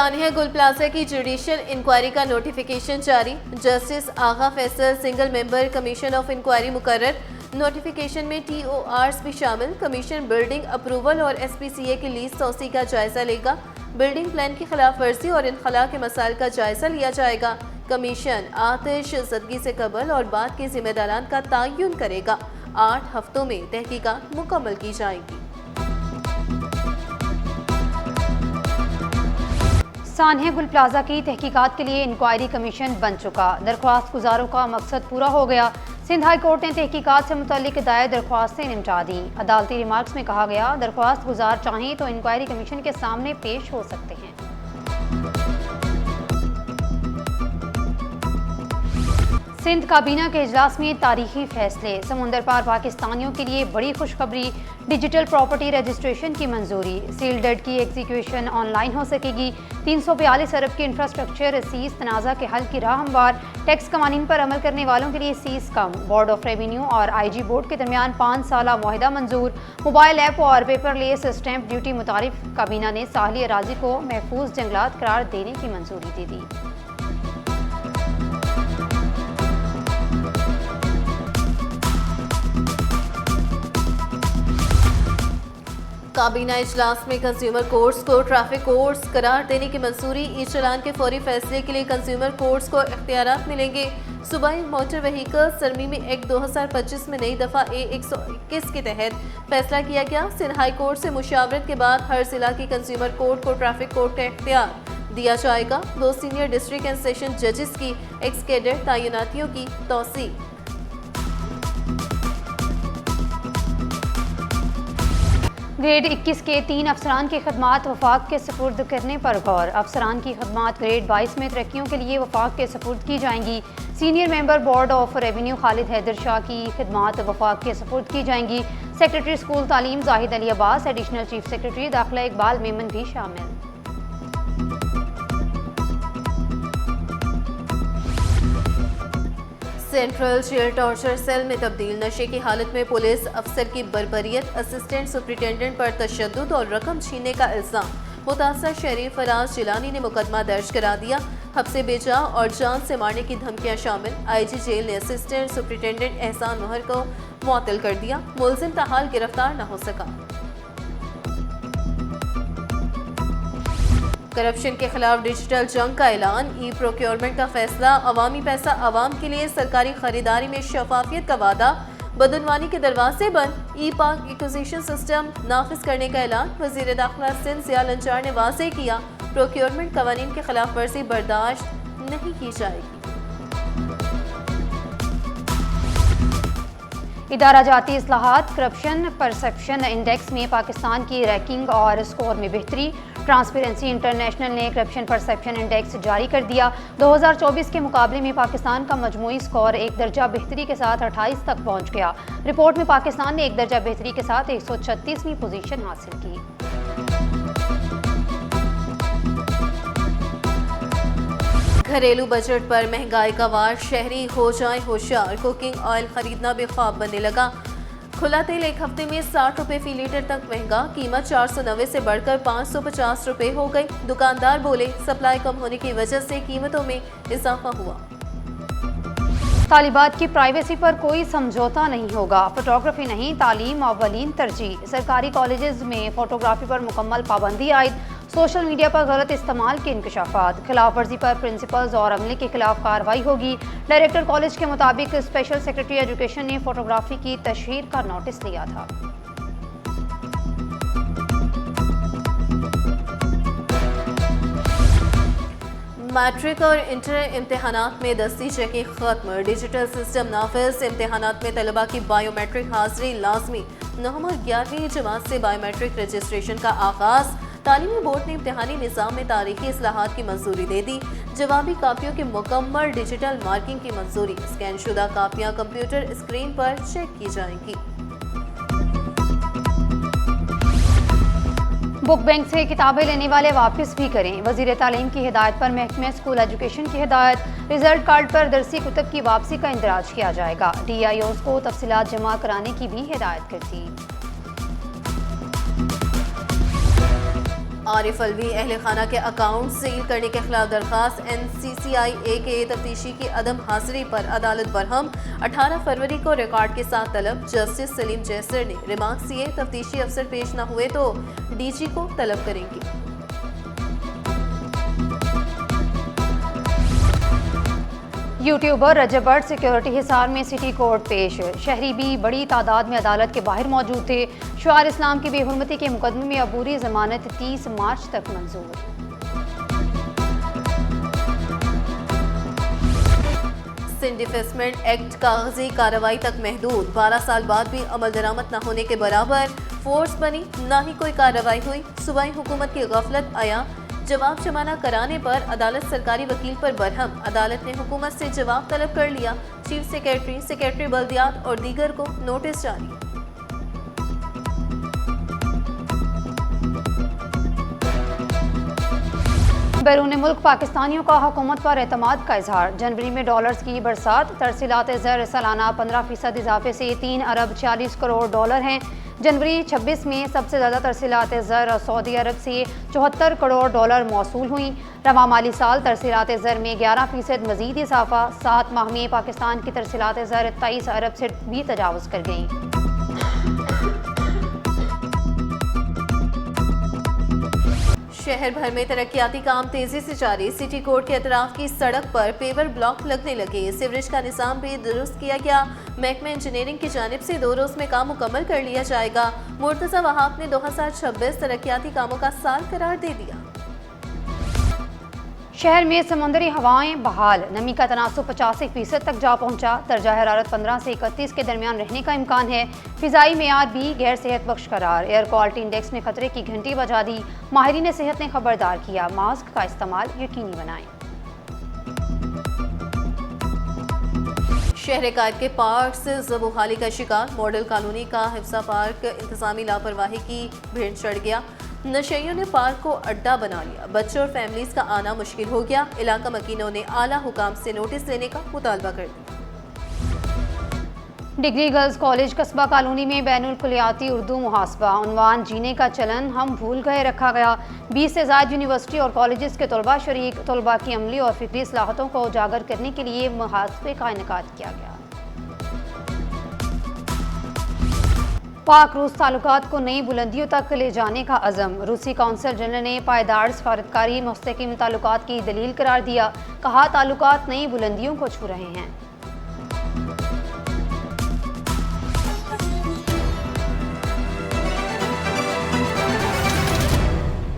Sania Gul plaza की judicial inquiry का notification जारी। Justice Agha Faisal single member commission of inquiry मुकर्रर। नोटिफिकेशन में TORs भी शामिल। कमीशन बिल्डिंग अप्रूवल और SPCA की लीज तोसी का जायजा लेगा। बिल्डिंग प्लान की खिलाफ वर्जी और इनखला के मसाइल का जायजा लिया जाएगा। कमीशन आतिश ज़दगी से कबल और बाद के जिम्मेदारान का तयन करेगा। 8 हफ्तों में तहकीकात मुकम्मल की जाएगी। सानिया गुल प्लाजा की तहकीकात के लिए इंक्वायरी कमीशन बन चुका। दरख्वास्त गुजारों का मकसद पूरा हो गया। सिंध हाई कोर्ट ने तहकीकात से मुतल्लिक दायर दरख्वास्तें निपटा दी। अदालती रिमार्क्स में कहा गया, दरख्वास्त गुजार चाहें तो इंक्वायरी कमीशन के सामने पेश हो सकते हैं। सिंध काबीना के इजलास में तारीखी फैसले। समुंदर पार पाकिस्तानियों के लिए बड़ी खुशखबरी। डिजिटल प्रॉपर्टी रजिस्ट्रेशन की मंजूरी। सील डेट की एग्जीक्यूशन ऑनलाइन हो सकेगी। 342 अरब की इंफ्रास्ट्रक्चर सीज तनाज़ा के हल की राह हमवार। टैक्स कवानीन पर अमल करने वालों के लिए सीज कम। बोर्ड ऑफ रेवेन्यू और IG बोर्ड के दरमियान 5 साला मुआहिदा मंजूर। मोबाइल ऐप और पेपरलेस स्टैंप ड्यूटी मुतारिफ। काबीना ने साहली अराजी को महफूज जंगलात करार देने की मंजूरी दे दी। काबीना इजलास में कंज्यूमर कोर्ट्स को ट्रैफिक कोर्ट्स करार देने की मंजूरी। ई चालान के फौरी फैसले के लिए कंज्यूमर कोर्ट्स को इख्तियारात मिलेंगे। सूबाई मोटर व्हीकल तरमीमी एक्ट 2025 में नई दफ़ा A121 के तहत फैसला किया गया। सिंध हाई कोर्ट से मुशावरत के बाद हर जिला की कंज्यूमर कोर्ट को ट्रैफिक कोर्ट का इख्तियार दिया जाएगा। 2 सीनियर डिस्ट्रिक्ट एंड सेशन जजेस की एक्स कैडर तैनातियों की तौसीक। ग्रेड 21 के 3 अफसरान की खदमात वफाक के सपुर्द करने पर गौर। अफसरान की खदमात ग्रेड 22 में तरक्कियों के लिए वफाक के सपुर्द की जाएंगी। Senior member board of revenue Khalid Haider Shah की खदमात वफाक के सपुर्द की जाएंगी। सेक्रेटरी स्कूल तालीम Zahid Ali Abbas, additional chief secretary दाखिला इकबाल मेमन भी शामिल। सेंट्रल जेल टॉर्चर सेल में तब्दील। नशे की हालत में पुलिस अफसर की बर्बरियत। असिस्टेंट सुपरिटेंडेंट पर तशद्दुद और रकम छीनने का इल्जाम। मुतासर शरीफ फराज जिलानी ने मुकदमा दर्ज करा दिया। हब्से बेजा और जान से मारने की धमकियां शामिल। IG जेल ने असिस्टेंट सुपरिटेंडेंट एहसान मोहर को मुअत्तल कर दिया। मुलजिम ताहाल गिरफ्तार न हो सका। करप्शन के खिलाफ डिजिटल जंग का ऐलान। ई प्रोक्योरमेंट का फैसला। अवामी पैसा अवाम के लिए सरकारी खरीदारी में शफाफियत का वादा। बदनवानी के दरवाजे बंद। ई पाक एक्विजिशन सिस्टम नाफिज करने का ऐलान। वजीर दाखिला सिंध ज़िया लंचार ने वाज़ेह किया, प्रोक्योरमेंट कवानीन के खिलाफ वर्जी बर्दाश्त नहीं की जाएगी। इदारा जाती इस्लाहात। करप्शन परसेप्शन इंडेक्स में पाकिस्तान की रैंकिंग और स्कोर में बेहतरी। ट्रांसपेरेंसी इंटरनेशनल ने करप्शन परसेप्शन इंडेक्स जारी कर दिया। 2024 के मुकाबले में पाकिस्तान का मजमूई स्कोर 1 दर्जा बेहतरी के साथ 28 तक पहुंच गया। रिपोर्ट में पाकिस्तान ने 1 दर्जा बेहतरी के साथ 136वीं पोजीशन हासिल की। घरेलू बजट पर महंगाई का वार। शहरी हो जाए होशियार। कुकिंग ऑयल खरीदना भी ख्वाब बनने लगा। खुला तेल एक हफ्ते में 60 रुपये फी लीटर तक महंगा। कीमत 490 से बढ़कर 550 रुपये हो गई। दुकानदार बोले, सप्लाई कम होने की वजह से कीमतों में इजाफा हुआ। तालिबात की प्राइवेसी पर कोई समझौता नहीं होगा। फोटोग्राफी नहीं, तालीम अव्वलीन तरजीह। सरकारी कॉलेजेस में फोटोग्राफी पर मुकम्मल पाबंदी आयद। सोशल मीडिया पर गलत इस्तेमाल के इंकशाफात। खिलाफ वर्जी पर प्रिंसिपल्स और अमले के खिलाफ कार्रवाई होगी। डायरेक्टर कॉलेज के मुताबिक स्पेशल सेक्रेटरी एजुकेशन ने फोटोग्राफी की तशहीर का नोटिस लिया था। मैट्रिक और इंटर इम्तहानात में दस्ती चेकिंग खत्म। डिजिटल सिस्टम नाफिज। इम्तहानात में तलबा की बायोमेट्रिक हाजिरी लाजमी। 9 और 11वीं जमात से बायोमेट्रिक रजिस्ट्रेशन का आगाज। तालीमी बोर्ड ने इम्तहानी निज़ाम में तारीखी इस्लाहात की मंजूरी दे दी। जवाबी कापियों की मुकम्मल डिजिटल मार्किंग की मंजूरी। स्कैन शुदा कापियाँ कंप्यूटर स्क्रीन पर चेक की जाएंगी। बुक बैंक से किताबें लेने वाले वापस भी करें। वजीर तालीम की हिदायत पर महकमे स्कूल एजुकेशन की हिदायत। रिजल्ट कार्ड पर दरसी कुतब की वापसी का इंदराज किया जाएगा। DIOs को तफसीलात जमा कराने की भी हिदायत कर दी। आरिफ अलवी अहल खाना के अकाउंट सील करने के खिलाफ दरखास्त NCCIA के तफ्तीशी की अदम हाजिरी पर अदालत बरहम। 18 फरवरी को रिकॉर्ड के साथ तलब। जस्टिस सलीम जैसर ने रिमार्क्स दिए, तफ्तीशी अफसर पेश न हुए तो DG को तलब करेंगे। यूट्यूबर रजब भट्ट सिक्योरिटी हिसार में सिटी कोर्ट पेश। शहरी भी बड़ी तादाद में अदालत के बाहर मौजूद थे। शुआर इस्लाम की बेहुरमती के मुकदमे में अबूरी जमानत 30 मार्च तक मंजूर। सिंध डिफेसमेंट एक्ट कागजी कार्रवाई तक महदूद। 12 साल बाद भी अमल दरामद न होने के बराबर। फोर्स बनी, ना ही कोई कार्रवाई हुई। सूबाई हुकूमत की गफलत आया। जवाब जमाना कराने पर अदालत सरकारी वकील पर बरहम। अदालत ने हुकूमत से जवाब तलब कर लिया। चीफ सेक्रेटरी, सेक्रेटरी बल्दियात और दीगर को नोटिस जारी। बैरून मुल्क पाकिस्तानियों का हुकूमत पर एतमाद का इजहार। जनवरी में डॉलर्स की बरसात। तरसीलात ज़र सालाना 15% इजाफे से 3 अरब 40 करोड़ डॉलर हैं। जनवरी 26 में सबसे ज़्यादा तरसीलात ज़र सऊदी अरब से 74 करोड़ डॉलर मौसूल हुई। रवा माली साल तरसीलात ज़र में 11% मजीद इजाफा। 7 माह में पाकिस्तान की तरसीलात ज़र 23 अरब से भी तजावुज़ कर गई। शहर भर में तरक्याती काम तेजी से जारी। सिटी कोर्ट के अतराफ की सड़क पर पेवर ब्लॉक लगने लगे। सीवरेज का निज़ाम भी दुरुस्त किया गया। महकमा इंजीनियरिंग की जानिब से 2 रोज में काम मुकम्मल कर लिया जाएगा। मुर्तज़ा वहाब ने 2026 तरक्याती कामों का साल करार दे दिया। शहर में समुद्री हवाएं बहाल। नमी का तनासुब 85% तक जा पहुंचा। दर्जा हरारत 15 से 31 के दरमियान रहने का इम्कान है। फिजाई मेयार भी गैर सेहत बख्श करार। एयर क्वालिटी इंडेक्स ने खतरे की घंटी बजा दी। माहिरीन सेहत ने खबरदार किया, मास्क का इस्तेमाल यकीनी बनाएं। शहर कायद के पार्क से ज़बूहाली का शिकार। मॉडल कॉलोनी का हिफ्सा पार्क इंतजामी लापरवाही की भेंट चढ़ गया। नशेइयों ने पार्क को अड्डा बना लिया। बच्चों और फैमिलीज का आना मुश्किल हो गया। इलाका मकीनों ने आला हुकाम से नोटिस लेने का मुतालबा कर दिया। डिग्री गर्ल्स कॉलेज कस्बा कॉलोनी में बैनुल कुलियाती उर्दू मुहासबा। उन्वान जीने का चलन हम भूल गए रखा गया। 20 से ज़ायद यूनिवर्सिटी और कॉलेजेस के तलबा शरीक। तलबा की अमली और फिक्री सलाहतों को उजागर करने के लिए मुहासबे का इनेकाद किया गया। पाक रूस ताल्लुकात को नई बुलंदियों तक ले जाने का अज़म। रूसी कौंसल जनरल ने पायदार सफारतकारी मुस्तकिम ताल्लुकात की दलील करार दिया। कहा, ताल्लुकात नई बुलंदियों को छू रहे हैं।